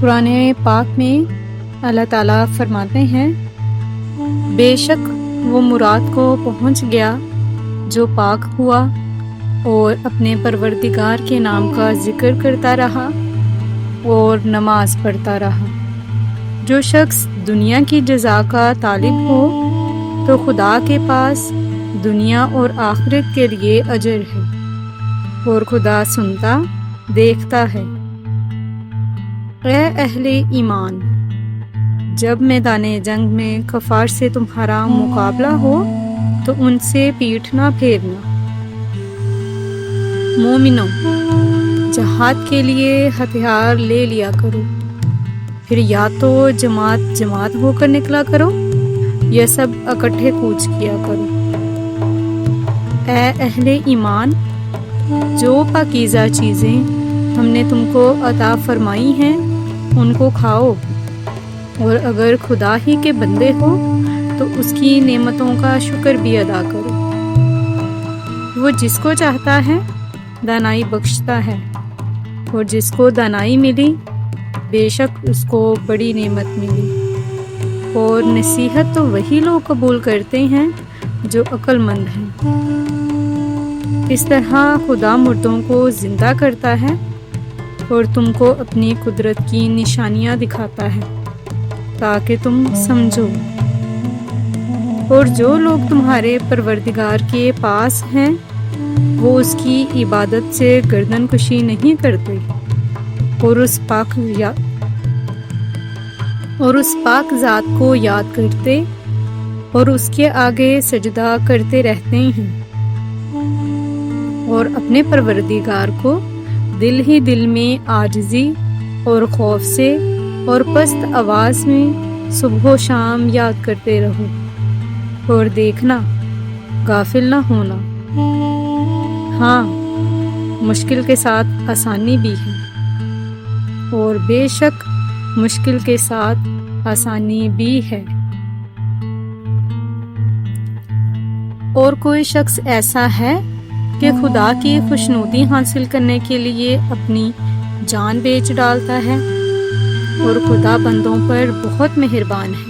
قرآن پاک میں اللہ تعالیٰ فرماتے ہیں، بے شک وہ مراد کو پہنچ گیا جو پاک ہوا اور اپنے پروردگار کے نام کا ذکر کرتا رہا اور نماز پڑھتا رہا۔ جو شخص دنیا کی جزا کا طالب ہو تو خدا کے پاس دنیا اور آخرت کے لیے اجر ہے، اور خدا سنتا دیکھتا ہے۔ اے اہل ایمان، جب میدان جنگ میں کفار سے تمہارا مقابلہ ہو تو ان سے پیٹھ نہ پھیرنا۔ مومنوں، جہاد کے لیے ہتھیار لے لیا کرو، پھر یا تو جماعت ہو کر نکلا کرو یا سب اکٹھے کوچ کیا کرو۔ اے اہل ایمان، جو پاکیزہ چیزیں ہم نے تم کو عطا فرمائی ہیں ان کو کھاؤ، اور اگر خدا ہی کے بندے ہو تو اس کی نعمتوں کا شکر بھی ادا کرو۔ وہ جس کو چاہتا ہے دانائی بخشتا ہے، اور جس کو دانائی ملی بے شک اس کو بڑی نعمت ملی، اور نصیحت تو وہی لوگ قبول کرتے ہیں جو عقل مند ہیں۔ اس طرح خدا مردوں کو زندہ کرتا ہے اور تم کو اپنی قدرت کی نشانیاں دکھاتا ہے تاکہ تم سمجھو۔ اور جو لوگ تمہارے پروردگار کے پاس ہیں وہ اس کی عبادت سے گردن کشی نہیں کرتے، اور اس پاک ذات کو یاد کرتے اور اس کے آگے سجدہ کرتے رہتے ہیں، اور اپنے پروردگار کو دل ہی دل میں عاجزی اور خوف سے اور پست آواز میں صبح و شام یاد کرتے رہو، اور دیکھنا غافل نہ ہونا۔ ہاں، مشکل کے ساتھ آسانی بھی ہے، اور بے شک مشکل کے ساتھ آسانی بھی ہے۔ اور کوئی شخص ایسا ہے کہ خدا کی خوشنودی حاصل کرنے کے لیے اپنی جان بیچ ڈالتا ہے، اور خدا بندوں پر بہت مہربان ہے۔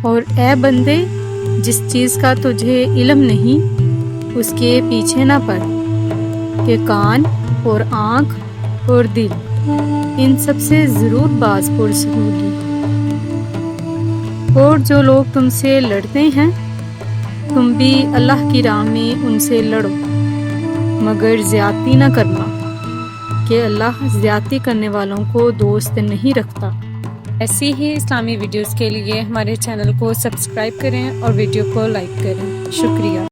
اور اے بندے، جس چیز کا تجھے علم نہیں اس کے پیچھے نہ پڑ، کہ کان اور آنکھ اور دل ان سب سے ضرور باز پرس ہوگی۔ اور جو لوگ تم سے لڑتے ہیں تم بھی اللہ کی راہ میں ان سے لڑو، مگر زیادتی نہ کرنا، کہ اللہ زیادتی کرنے والوں کو دوست نہیں رکھتا۔ ایسی ہی اسلامی ویڈیوز کے لیے ہمارے چینل کو سبسکرائب کریں اور ویڈیو کو لائک کریں۔ شکریہ۔